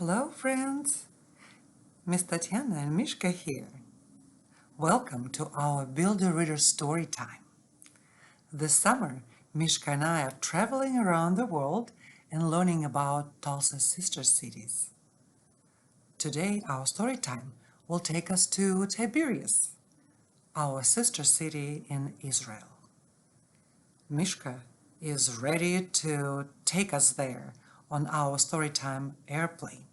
Hello, friends. Miss Tatiana and Mishka here. Welcome to our Builder-Reader story time. This summer, Mishka and I are traveling around the world and learning about Tulsa's sister cities. Today, our story time will take us to Tiberias, our sister city in Israel. Mishka is ready to take us there on our Storytime airplane.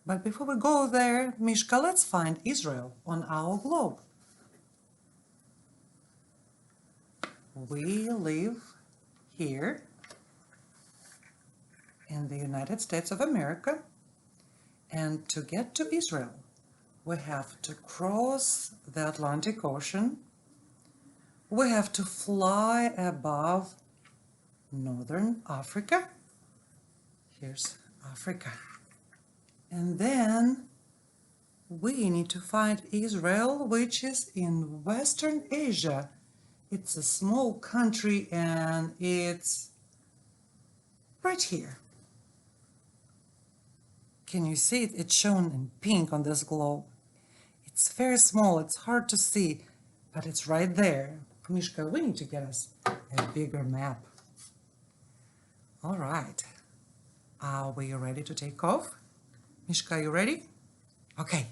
But before we go there, Mishka, let's find Israel on our globe. We live here in the United States of America, and to get to Israel, we have to cross the Atlantic Ocean. We have to fly above Northern Africa. Here's Africa. And then we need to find Israel, which is in Western Asia. It's a small country and it's right here. Can you see it? It's shown in pink on this globe. It's very small, it's hard to see, but it's right there. Mishka, we need to get us a bigger map. All right. Are we ready to take off? Mishka, you ready? Okay,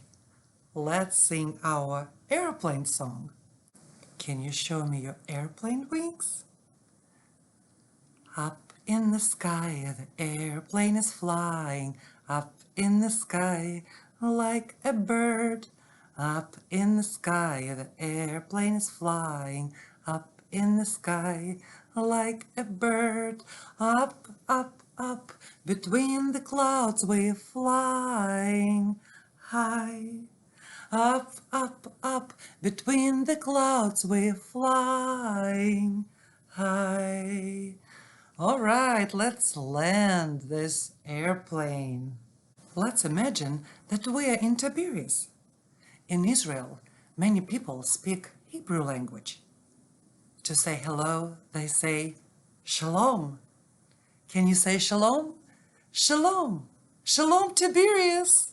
let's sing our airplane song. Can you show me your airplane wings? Up in the sky, the airplane is flying. Up in the sky, like a bird. Up in the sky, the airplane is flying. Up in the sky, like a bird. Up, up, up, between the clouds we're flying high. Up, up, up, between the clouds we're flying high. All right, let's land this airplane. Let's imagine that we are in Tiberias. In Israel, many people speak Hebrew language. To say hello, they say shalom. Can you say shalom? Shalom. Shalom, Tiberias.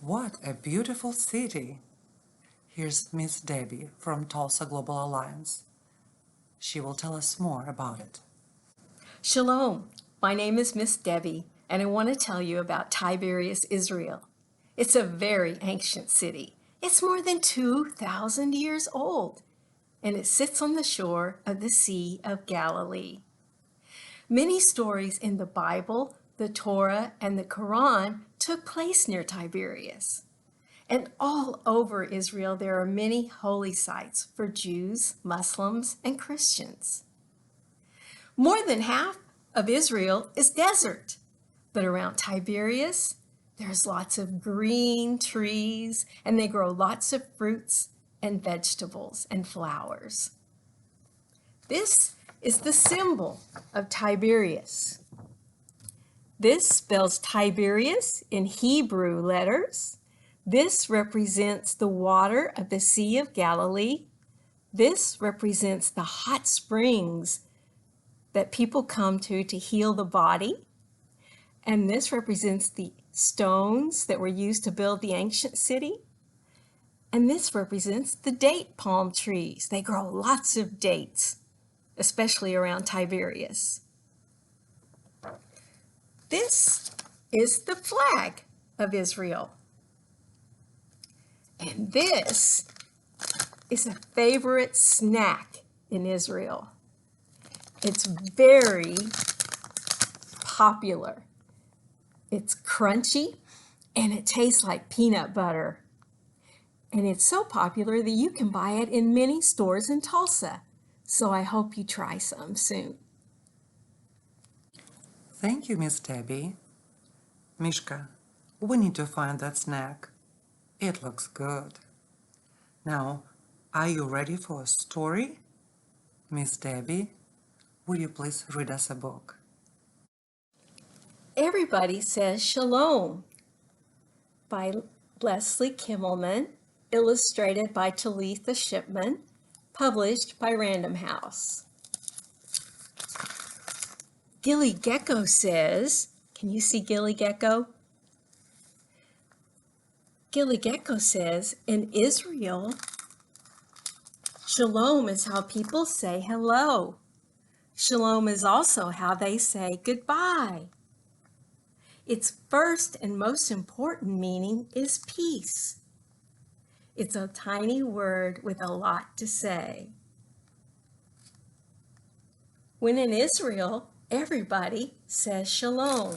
What a beautiful city! Here's Miss Debbie from Tulsa Global Alliance. She will tell us more about it. Shalom, my name is Miss Debbie, and I want to tell you about Tiberias, Israel. It's a very ancient city. It's more than 2,000 years old, and it sits on the shore of the Sea of Galilee. Many stories in the Bible, the Torah, and the Quran took place near Tiberias. And all over Israel, there are many holy sites for Jews, Muslims, and Christians. More than half of Israel is desert, but around Tiberias, there's lots of green trees, and they grow lots of fruits and vegetables and flowers. This is the symbol of Tiberias. This spells Tiberias in Hebrew letters. This represents the water of the Sea of Galilee. This represents the hot springs that people come to heal the body. And this represents the stones that were used to build the ancient city. And this represents the date palm trees. They grow lots of dates, especially around Tiberias. This is the flag of Israel. And this is a favorite snack in Israel. It's very popular. It's crunchy and it tastes like peanut butter. And it's so popular that you can buy it in many stores in Tulsa. So I hope you try some soon. Thank you, Miss Debbie. Mishka, we need to find that snack. It looks good. Now, are you ready for a story? Miss Debbie, will you please read us a book? Everybody Says Shalom by Leslie Kimmelman, illustrated by Talitha Shipman, published by Random House. Gilly Gecko says, can you see Gilly Gecko? Gilly Gecko says, in Israel, shalom is how people say hello. Shalom is also how they say goodbye. Its first and most important meaning is peace. It's a tiny word with a lot to say. When in Israel, everybody says shalom.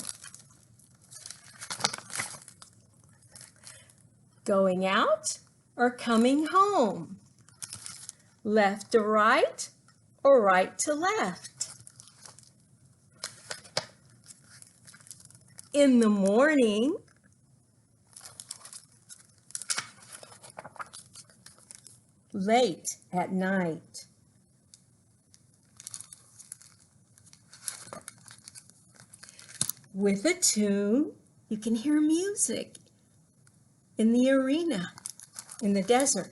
Going out or coming home? Left to right or right to left? In the morning, late at night. With a tune, you can hear music in the arena, in the desert,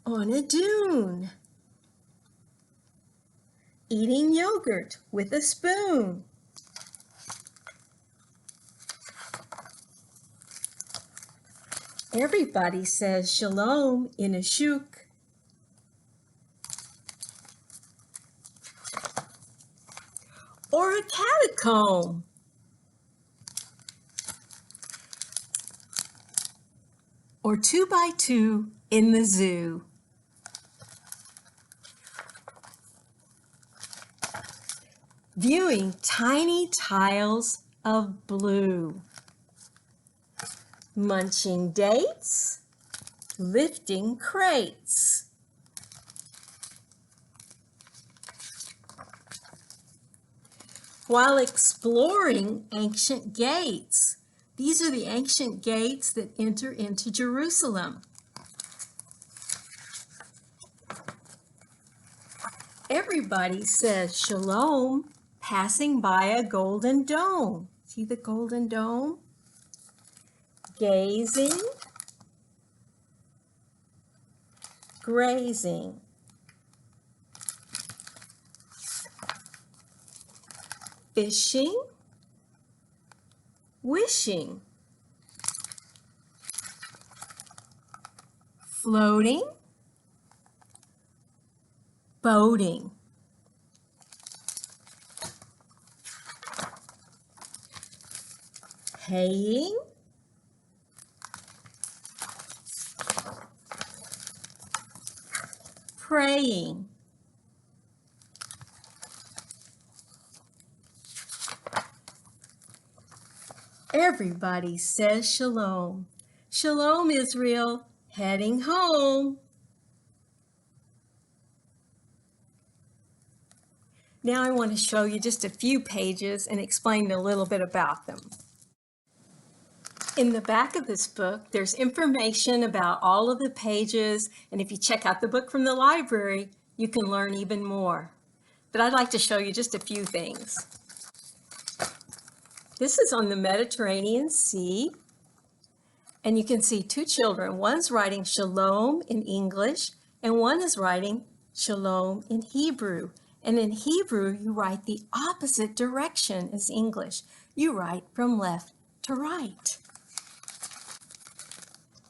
on a dune, eating yogurt with a spoon. Everybody says shalom in a shuk. Or a catacomb. Or 2x2 in the zoo. Viewing tiny tiles of blue. Munching dates, lifting crates. While exploring ancient gates. These are the ancient gates that enter into Jerusalem. Everybody says shalom passing by a golden dome. See the golden dome? Gazing, grazing. Fishing, wishing. Floating, boating. Haying, praying. Everybody says shalom. Shalom, Israel, heading home. Now I want to show you just a few pages and explain a little bit about them. In the back of this book, there's information about all of the pages, and if you check out the book from the library, you can learn even more. But I'd like to show you just a few things. This is on the Mediterranean Sea, and you can see two children. One's writing shalom in English, and one is writing shalom in Hebrew. And in Hebrew, you write the opposite direction as English. You write from left to right.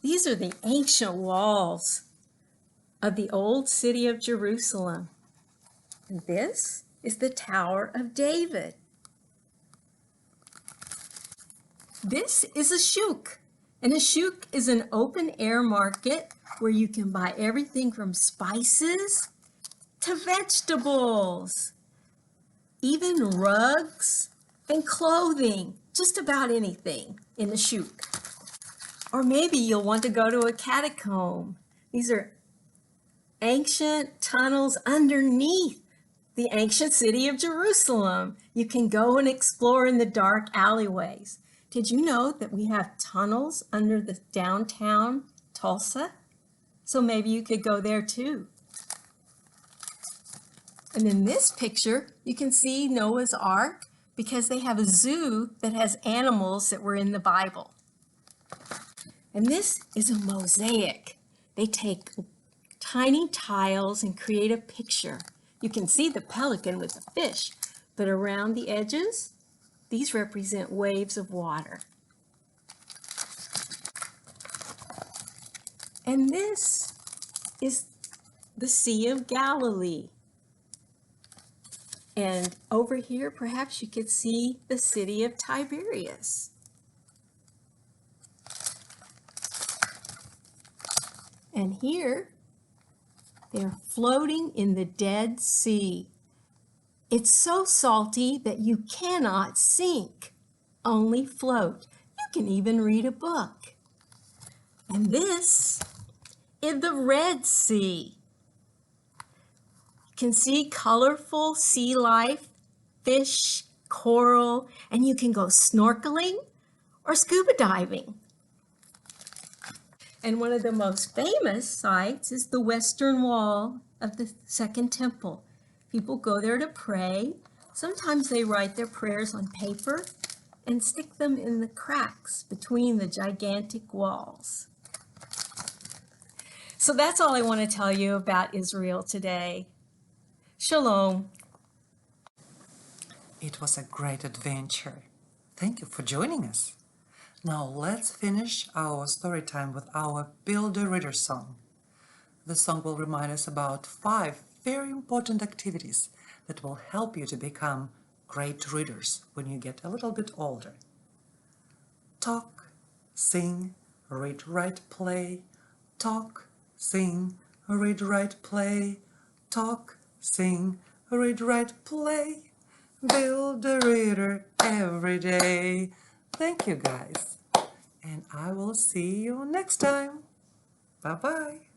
These are the ancient walls of the old city of Jerusalem. And this is the Tower of David. This is a shuk, and a shuk is an open-air market where you can buy everything from spices to vegetables, even rugs and clothing, just about anything in the shuk. Or maybe you'll want to go to a catacomb. These are ancient tunnels underneath the ancient city of Jerusalem. You can go and explore in the dark alleyways. Did you know that we have tunnels under the downtown Tulsa? So maybe you could go there too. And in this picture, you can see Noah's Ark because they have a zoo that has animals that were in the Bible. And this is a mosaic. They take tiny tiles and create a picture. You can see the pelican with the fish, but around the edges, these represent waves of water. And this is the Sea of Galilee. And over here, perhaps you could see the city of Tiberias. And here, they're floating in the Dead Sea. It's so salty that you cannot sink, only float. You can even read a book. And this is the Red Sea. You can see colorful sea life, fish, coral, and you can go snorkeling or scuba diving. And one of the most famous sites is the Western Wall of the Second Temple. People go there to pray. Sometimes they write their prayers on paper and stick them in the cracks between the gigantic walls. So that's all I want to tell you about Israel today. Shalom. It was a great adventure. Thank you for joining us. Now let's finish our story time with our Build a Reader song. The song will remind us about 5 very important activities that will help you to become great readers when you get a little bit older. Talk, sing, read, write, play. Talk, sing, read, write, play. Talk, sing, read, write, play. Build a reader every day. Thank you guys. And I will see you next time. Bye-bye.